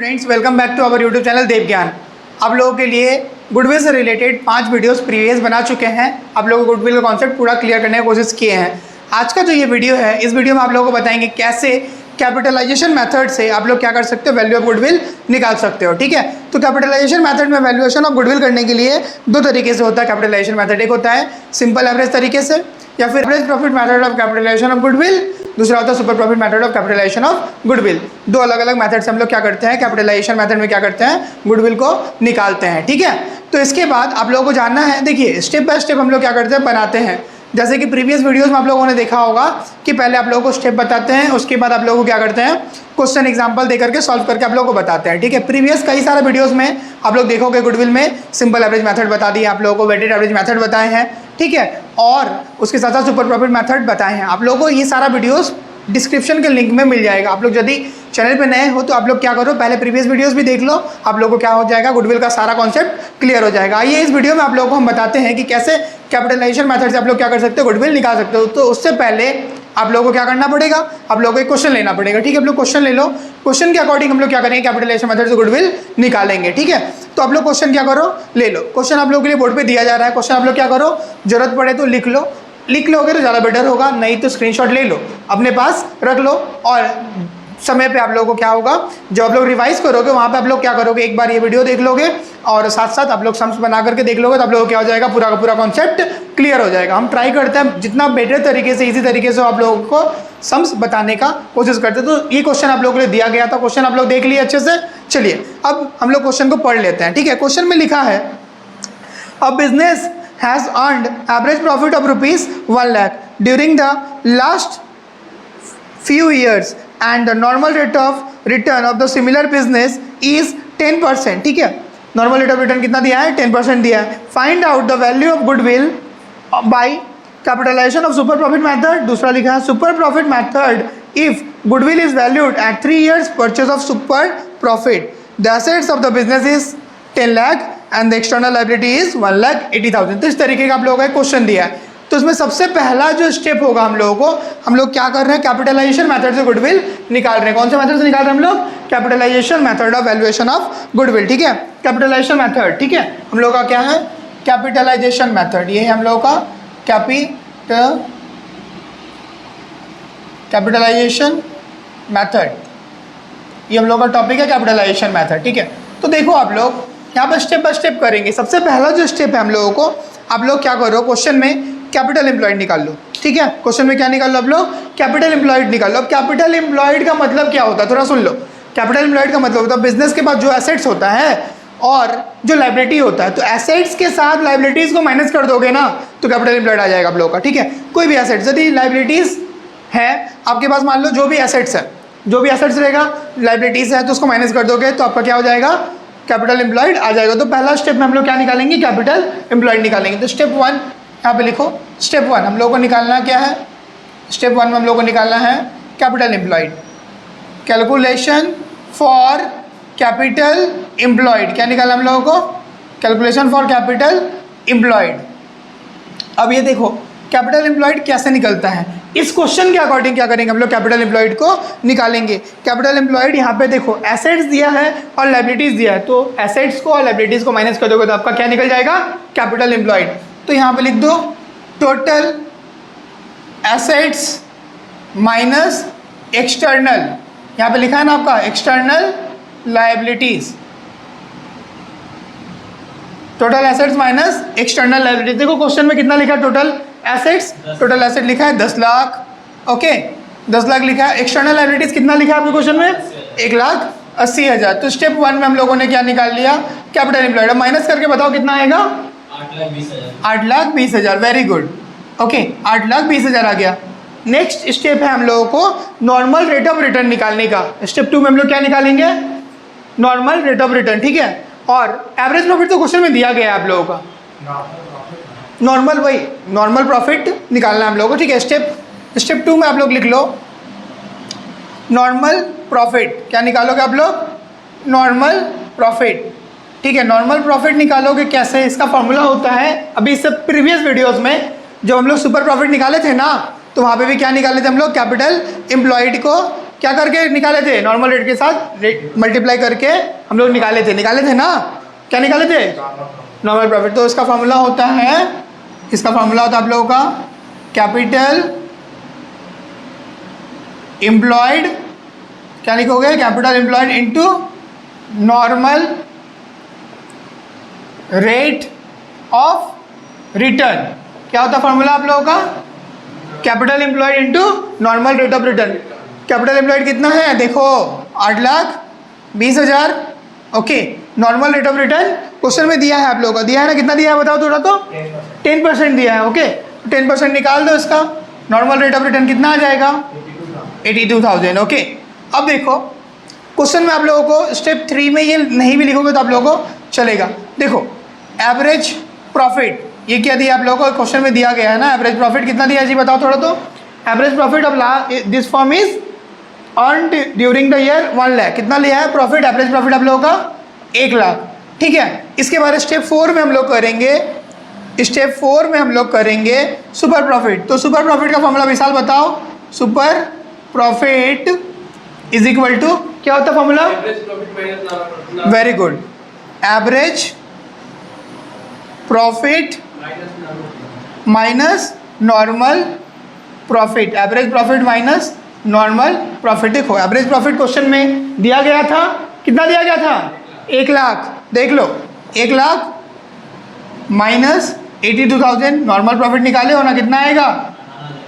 Students, welcome back to our YouTube channel Dev Gyan. आप लोगों के लिए गुडविल से रिलेटेड 5 वीडियोस प्रीवियस बना चुके हैं। आप लोगों को गुडविल का कॉन्सेप्ट पूरा क्लियर करने की कोशिश किए हैं। आज का जो ये वीडियो है, इस वीडियो में आप लोगों को बताएंगे कैसे कैपिटलाइजेशन मेथड से आप लोग क्या कर सकते हो, वैल्यू ऑफ गुडविल निकाल सकते हो। ठीक है, तो कैपिटलाइजेशन मेथड में वैल्यूएशन ऑफ गुडविल करने के लिए 2 तरीके से होता है कैपिटलाइजेशन मेथड। एक होता है सिंपल एवरेज तरीके से, या फिर average profit method of capitalisation of goodwill. दूसरा होता है super profit method of capitalisation of goodwill. 2 अलग अलग मेथड से हम लोग क्या करते हैं, कैपिटलाइजेशन मेथड में क्या करते हैं, गुडविल को निकालते हैं। ठीक है, तो इसके बाद आप लोगों को जानना है, देखिए स्टेप बाय स्टेप हम लोग क्या करते हैं, बनाते हैं। जैसे कि प्रीवियस वीडियोस में आप लोगों ने देखा होगा कि पहले आप लोगों को स्टेप बताते हैं, उसके बाद आप लोगों को क्या करते हैं, क्वेश्चन एग्जांपल दे करके सॉल्व करके आप लोगों को बताते हैं। ठीक है, प्रीवियस कई सारे वीडियोस में आप लोग देखोगे गुडविल में सिंपल एवरेज मेथड बता दिए, आप लोगों को वेटेड एवरेज मेथड बताए हैं। ठीक है, और उसके साथ साथ सुपर प्रॉफिट मेथड बताए हैं। आप लोगों को ये सारा वीडियोस डिस्क्रिप्शन के लिंक में मिल जाएगा। आप लोग यदि चैनल पे नए हो तो आप लोग क्या करो, पहले प्रीवियस वीडियोस भी देख लो, आप लोगों को क्या हो जाएगा, गुडविल का सारा कॉन्सेप्ट क्लियर हो जाएगा। आइए इस वीडियो में आप लोगों को हम बताते हैं कि कैसे कैपिटलाइजेशन मेथड से आप लोग क्या कर सकते हो, गुडविल निकाल सकते हो। तो उससे पहले आप लोगों को क्या करना पड़ेगा, आप लोगों को एक क्वेश्चन लेना पड़ेगा। ठीक है, आप लोग क्वेश्चन ले लो, क्वेश्चन के अकॉर्डिंग हम लोग क्या करेंगे, कैपिटलाइजेशन मेथड से गुडविल निकालेंगे। ठीक है, तो आप लोग क्वेश्चन क्या करो, ले लो। क्वेश्चन आप लोगों के लिए बोर्ड पे दिया जा रहा है। क्वेश्चन आप लोग क्या करो, जरूरत पड़े तो लिख लो, लिख लोगे तो ज़्यादा बेटर होगा, नहीं तो स्क्रीनशॉट ले लो, अपने पास रख लो। और समय पे आप लोगों को क्या होगा, जब आप लोग रिवाइज करोगे वहाँ पे आप लोग क्या करोगे, एक बार ये वीडियो देख लोगे और साथ साथ आप लोग सम्स बना करके देख लोगे, तो आप लोगों को क्या हो जाएगा, पूरा का पूरा कॉन्सेप्ट क्लियर हो जाएगा। हम ट्राई करते हैं जितना बेटर तरीके से, इजी तरीके से आप लोगों को सम्स बताने का कोशिश करते हैं। तो ये क्वेश्चन आप लोगों के लिए दिया गया था, क्वेश्चन आप लोग देख लिए अच्छे से। चलिए अब हम लोग क्वेश्चन को पढ़ लेते हैं। ठीक है, क्वेश्चन में लिखा है, a business has earned average profit of rupees 1 lakh during the last few years and the normal rate of return of the similar business is 10%. ठीक है, नॉर्मल रेट ऑफ रिटर्न कितना दिया है, 10% दिया है। Find out the value of goodwill by capitalisation of super profit method. दूसरा लिखा है super profit method if goodwill is valued at 3 years purchase of super profit, the assets of the business is 10 lakh and the external liability is 1,80,000। तो इस तरीके का आप लोगों का क्वेश्चन दिया है। तो इसमें सबसे पहला जो स्टेप होगा हम लोगों को, हम लोग क्या कर रहे हैं, कैपिटलाइजेशन मेथड से गुडविल निकाल रहे हैं। कौन से मेथड से निकाल रहे हैं हम लोग, capitalisation method of valuation of goodwill. ठीक है, कैपिटलाइजेशन मेथड। ठीक है, हम लोग का क्या है, कैपिटलाइजेशन मेथड, ये है हम लोग का कैपिटलाइजेशन मेथड, ये हम लोग का टॉपिक है कैपिटलाइजेशन मेथड। ठीक है, तो देखो आप लोग यहाँ पर स्टेप बाय स्टेप करेंगे। सबसे पहला जो स्टेप है हम लोगों को, आप लोग क्या करो, क्वेश्चन में कैपिटल एम्प्लॉयड निकाल लो। ठीक है, क्वेश्चन में क्या निकाल लो आप लोग, कैपिटल एम्प्लॉयड निकाल लो। अब कैपिटल एम्प्लॉयड का मतलब क्या होता है, थोड़ा सुन लो। कैपिटल एम्प्लॉयड का मतलब होता है बिजनेस के पास जो एसेट्स होता है और जो लाइबिलिटी होता है, तो एसेट्स के साथ लाइबिलिटीज़ को माइनस कर दोगे ना, तो कैपिटल एम्प्लॉयड आ जाएगा आप लोगों का। ठीक है, कोई भी एसेट्स, यदि लाइबिलिटीज़ है आपके पास, मान लो जो भी एसेट्स है, जो भी एसेट्स रहेगा, लाइबिलिटीज़ है तो उसको माइनस कर दोगे तो आपका क्या हो जाएगा, कैपिटल एम्प्लॉयड आ जाएगा। तो पहला स्टेप में हम लोग क्या निकालेंगे, कैपिटल एम्प्लॉयड निकालेंगे। तो स्टेप 1 यहाँ पे लिखो, स्टेप 1 हम लोगों को निकालना क्या है, स्टेप 1 में हम लोग को निकालना है capital employed. Calculation for capital employed, क्या निकाला हम लोगों को, कैलकुलेशन फॉर कैपिटल एम्प्लॉयड। अब ये देखो कैपिटल एम्प्लॉयड कैसे निकलता है, इस क्वेश्चन के अकॉर्डिंग क्या करेंगे हम लोग, कैपिटल एम्प्लॉयड को निकालेंगे। कैपिटल एम्प्लॉयड यहाँ पे देखो एसेट्स दिया है और लाइबिलिटीज़ दिया है, तो एसेट्स को और लाइबिलिटीज़ को माइनस कर दोगे तो आपका क्या निकल जाएगा, कैपिटल एम्प्लॉयड। तो यहाँ पे लिख दो टोटल एसेट्स माइनस एक्सटर्नल, यहाँ पे लिखा है ना आपका external liabilities, total assets minus external liabilities. देखो क्वेश्चन में कितना लिखा है, टोटल एसेट्स, टोटल एसेट लिखा है 10 लाख। ओके, 10 लाख लिखा है। एक्सटर्नल लाइबिलिटीज कितना लिखा है आपके क्वेश्चन में, 1,80,000। तो स्टेप 1 में हम लोगों ने क्या निकाल लिया, कैपिटल एम्प्लॉयड। अब माइनस करके बताओ कितना आएगा, 8,20,000। वेरी गुड, ओके 8,20,000 आ गया। नेक्स्ट स्टेप है हम लोगों को नॉर्मल रेट ऑफ रिटर्न निकालने का। स्टेप 2 में हम लोग क्या निकालेंगे, नॉर्मल रेट ऑफ रिटर्न। ठीक है, और एवरेज प्रॉफिट तो क्वेश्चन में दिया गया है आप लोगों का, नॉर्मल, वही नॉर्मल प्रॉफिट निकालना है हम लोगों को। ठीक है, स्टेप 2 में आप लोग लिख लो नॉर्मल प्रॉफिट, क्या निकालोगे आप लोग, नॉर्मल प्रॉफिट। ठीक है, नॉर्मल प्रॉफिट निकालोगे कैसे, इसका फॉर्मूला होता है, अभी इससे प्रीवियस वीडियोस में जो हम लोग सुपर प्रॉफिट निकाले थे ना, तो वहाँ पे भी क्या निकाले थे हम लोग, कैपिटल एम्प्लॉयड को क्या करके निकाले थे? नॉर्मल रेट के साथ रेट मल्टीप्लाई करके हम लोग निकाले थे ना? क्या निकाले थे? Normal profit. तो इसका फॉर्मूला होता है, आप लोगों का कैपिटल एम्प्लॉयड, क्या लिखोगे? Capital employed into normal rate of return. क्या होता है फॉर्मूला आप लोगों का? Capital employed into normal rate of return. Capital employed कितना है? देखो 8,20,000। Okay, normal rate of return question में दिया है आप लोगों को, दिया है ना? कितना दिया है बताओ थोड़ा तो? 10% दिया है। ओके, 10% निकाल दो इसका। नॉर्मल रेट ऑफ रिटर्न कितना आ जाएगा? 82,000। ओके, अब देखो क्वेश्चन में आप लोगों को स्टेप 3 में ये नहीं भी लिखोगे तो आप लोगों को चलेगा। देखो एवरेज प्रॉफिट, ये क्या दिया आप लोगों को? क्वेश्चन में दिया गया है ना। एवरेज प्रॉफिट कितना दिया जी बताओ थोड़ा तो? Average profit of this form is earned during the year 1 lakh. कितना लिया है प्रॉफिट? एवरेज प्रॉफिट आप लोगों का 1 लाख। ठीक है, इसके बाद स्टेप 4 में हम लोग करेंगे सुपर प्रॉफिट। तो सुपर प्रॉफिट का फॉर्मूला विशाल बताओ। Super profit is equal to, क्या होता है formula? Very good, average profit minus normal profit. Average profit minus normal profit. देखो एवरेज प्रॉफिट क्वेश्चन में दिया गया था, कितना दिया गया था? 1 लाख। देख लो 1 लाख माइनस 82,000, नॉर्मल प्रॉफिट निकाले हो ना, कितना आएगा?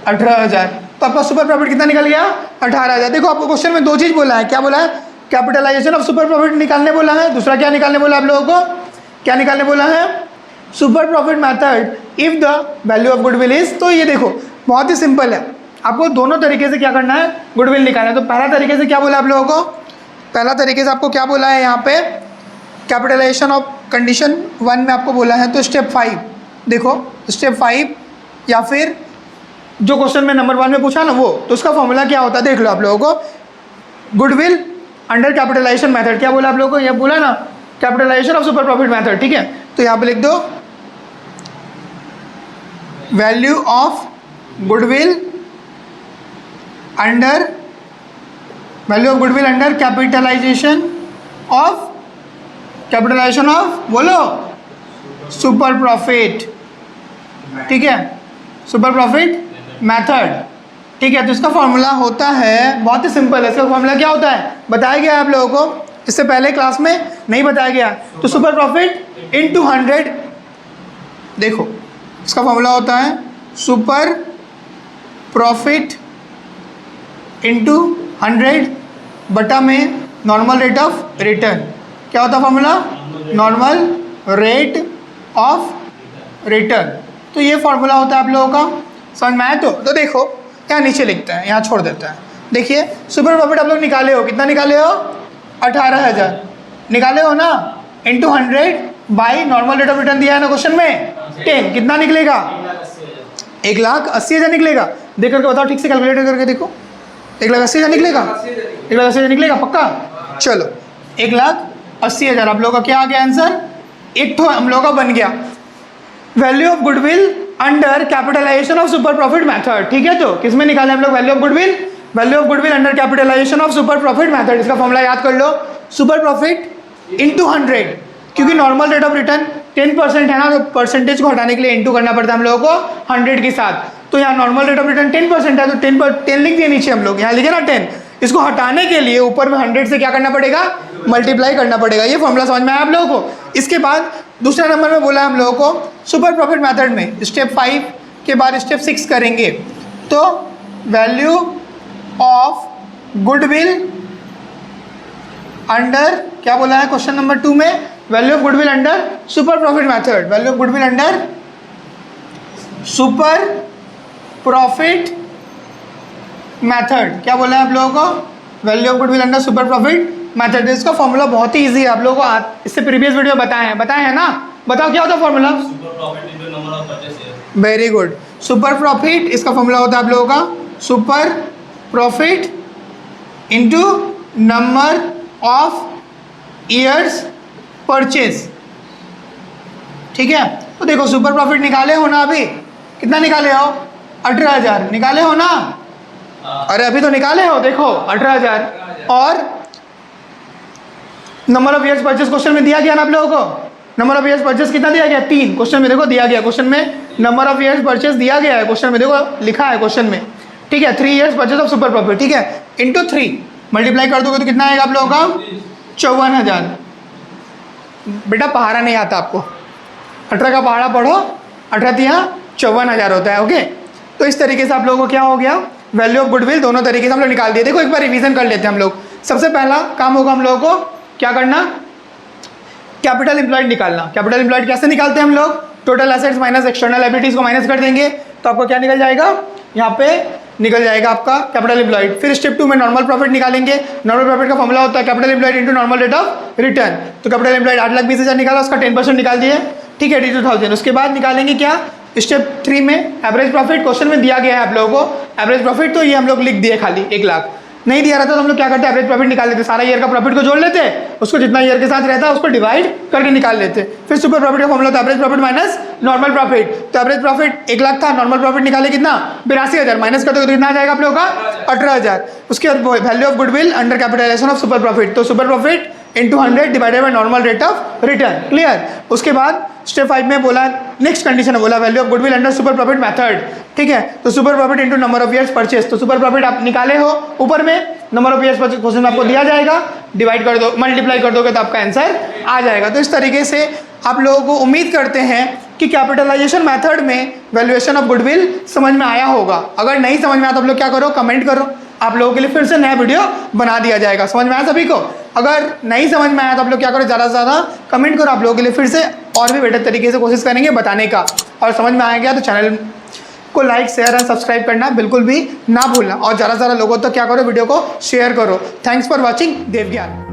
18,000। तो आपका सुपर प्रॉफिट कितना निकल गया? 18,000। देखो आपको क्वेश्चन में 2 चीज़ बोला है। क्या बोला है? कैपिटलाइजेशन ऑफ सुपर प्रॉफिट निकालने बोला है। दूसरा क्या निकालने बोला आप लोगों को? क्या निकालने बोला है? Super profit method if the value of goodwill is. तो ये देखो बहुत ही सिंपल है, आपको दोनों तरीके से क्या करना है? गुडविल निकालना है। तो पहला तरीके से क्या बोला आप लोगों को? पहला तरीके से आपको क्या बोला है यहाँ पे? कैपिटलाइजेशन ऑफ कंडीशन 1 में आपको बोला है। तो स्टेप 5 देखो, स्टेप 5 या फिर जो क्वेश्चन में नंबर 1 में पूछा ना वो, तो उसका फॉर्मूला क्या होता है देख लो आप लोगों को। Goodwill under capitalisation method. क्या बोला आप लोगों को? ये बोला ना capitalisation of super profit method. ठीक है, तो यहाँ पे लिख दो value of goodwill under capitalisation of बोलो सुपर प्रॉफिट। ठीक है, सुपर प्रॉफिट मेथड। ठीक है, तो इसका फॉर्मूला होता है, बहुत ही सिंपल है। इसका फॉर्मूला क्या होता है बताया गया आप लोगों को, इससे पहले क्लास में नहीं बताया गया। तो सुपर प्रॉफिट इनटू 100। देखो इसका फॉर्मूला होता है सुपर प्रॉफिट इनटू 100 बटा में नॉर्मल रेट ऑफ रिटर्न। क्या होता है formula? Normal rate of return. तो ये फॉर्मूला होता है आप लोगों का, समझ में आया? तो देखो यहाँ नीचे लिखते हैं, यहाँ छोड़ देते हैं। देखिए सुपर प्रॉफिट आप लोग निकाले हो, कितना निकाले हो? 18,000 निकाले हो ना, into 100 by normal rate of return दिया है ना क्वेश्चन में 10। कितना निकलेगा? 1,80,000 निकलेगा। देख करके बताओ ठीक से, कैलकुलेटर करके देखो। 1,80,000 निकलेगा? 1,80,000 निकलेगा पक्का? चलो 1,80,000 आप लोगों का क्या आ गया आंसर? एक तो हम लोगों का बन गया value of goodwill under capitalisation of super profit method. ठीक है, तो किसमें निकाले हम लोग value of goodwill? Value of goodwill under capitalisation of super profit method. इसका फॉर्मूला याद कर लो, सुपर प्रॉफिट इनटू 100, क्योंकि नॉर्मल रेट ऑफ रिटर्न 10% है ना, तो परसेंटेज को हटाने के लिए इंटू करना पड़ता है हम लोगों को 100 के साथ। तो यहाँ नॉर्मल रेट ऑफ रिटर्न 10% है, तो 10 लिख दिए नीचे हम लोग, यहाँ लिखे ना 10। इसको हटाने के लिए ऊपर में 100 से क्या करना पड़ेगा? मल्टीप्लाई करना पड़ेगा। ये फॉर्मूला समझ में आया आप लोगों को? इसके बाद दूसरा नंबर में बोला हम लोगों को सुपर प्रॉफिट मेथड में स्टेप 5 के बाद स्टेप 6 करेंगे। तो वैल्यू ऑफ गुडविल अंडर, क्या बोला है क्वेश्चन नंबर 2 में? Value of goodwill under super profit method. Value of goodwill under super profit method. क्या बोला है आप लोगों को? Value of goodwill under super profit method. इसका फॉर्मूला बहुत ही इजी है, आप लोगों को इससे प्रीवियस वीडियो बताए हैं ना? बताओ क्या होता है formula? Very good, super profit. इसका फॉर्मूला होता है आप लोगों का super profit into number of years purchase. ठीक है, तो देखो सुपर प्रॉफिट निकाले हो ना, अभी कितना निकाले हो? 18,000 निकाले हो ना? अरे अभी तो निकाले हो, देखो 18,000। और number of years purchase question में दिया गया ना आप लोगों को, नंबर ऑफ ईयर्स परचेस कितना दिया गया? 3। क्वेश्चन में देखो दिया गया, क्वेश्चन में नंबर ऑफ ईयर्स परचेस दिया गया है, क्वेश्चन में देखो लिखा है क्वेश्चन में, ठीक है। 3 years purchase of super profit, ठीक है, इंटू 3 मल्टीप्लाई कर दोगे तो कितना आएगा आप लोगों का? 54,000। बेटा पहाड़ा नहीं आता आपको, 18 का पहाड़ा पढ़ो, 18 यहाँ 54,000 होता है। ओके, तो इस तरीके से आप लोगों को क्या हो गया? वैल्यू ऑफ गुडविल दोनों तरीके से हम लोग निकाल दिए। देखो एक बार रिवीजन कर लेते हैं हम लोग। सबसे पहला काम होगा हम लोगों को क्या करना? कैपिटल एम्प्लॉयड निकालना। कैपिटल एम्प्लॉयड कैसे निकालते हैं हम लोग? Total assets minus external liabilities को माइनस कर देंगे तो आपको क्या निकल जाएगा? यहाँ पे निकल जाएगा आपका कैपिटल एम्प्लॉयड। फिर स्टेप 2 में नॉर्मल प्रॉफिट निकालेंगे। नॉर्मल प्रॉफिट का फॉर्मूला होता है capital employed into normal rate of return. तो कैपिटल एम्प्लॉयड 8,20,000 निकाला, उसका 10% निकाल दिए, ठीक है, 82,000। उसके बाद निकालेंगे क्या? स्टेप 3 में एवरेज प्रॉफिट। क्वेश्चन में दिया गया है आप लोगों को एवरेज प्रॉफिट, तो ये हम लोग लिख दिए खाली 1 लाख। नहीं दिया रहता तो हम लोग क्या करते? एवरेज प्रॉफिट निकाल लेते, सारा ईयर का प्रॉफिट को जोड़ लेते, उसको जितना ईयर के साथ रहता है उसको डिवाइड करके निकाल लेते। फिर सुपर प्रॉफिट का फॉर्मूला होता है average profit minus normal profit. तो एवरेज प्रॉफिट 1 लाख था, नॉर्मल प्रॉफिट निकाले कितना? 82,000, माइनस कर दोगे तो कितना आ जाएगा आप लोगों का? 18,000। उसके बाद value of goodwill under capitalisation of super profit, तो super profit into 100 divided by normal rate of return. Clear? उसके बाद स्टेप 5 में बोला, नेक्स्ट कंडीशन बोला value of goodwill under super profit method, ठीक है। तो super profit into number of years purchase, तो सुपर प्रॉफिट आप निकाले हो ऊपर में, number of years purchase question में आपको दिया जाएगा, डिवाइड कर दो, मल्टीप्लाई कर दोगे तो आपका आंसर आ जाएगा। तो इस तरीके से आप लोगों को उम्मीद करते हैं कि कैपिटलाइजेशन मेथड में वैल्यूएशन ऑफ गुडविल समझ में आया होगा। अगर नहीं समझ में आया तो आप लोग क्या करो? कमेंट करो, आप लोगों के लिए फिर से नया वीडियो बना दिया जाएगा। समझ में आया सभी को? अगर नहीं समझ में आया तो आप लोग क्या करो? ज़्यादा से ज़्यादा कमेंट करो, आप लोगों के लिए फिर से और भी बेटर तरीके से कोशिश करेंगे बताने का। और समझ में आ गया तो चैनल को लाइक शेयर एंड सब्सक्राइब करना बिल्कुल भी ना भूलना, और ज़्यादा से ज़्यादा लोगों तक क्या करो? वीडियो को शेयर करो। थैंक्स फॉर वॉचिंग देव ज्ञान।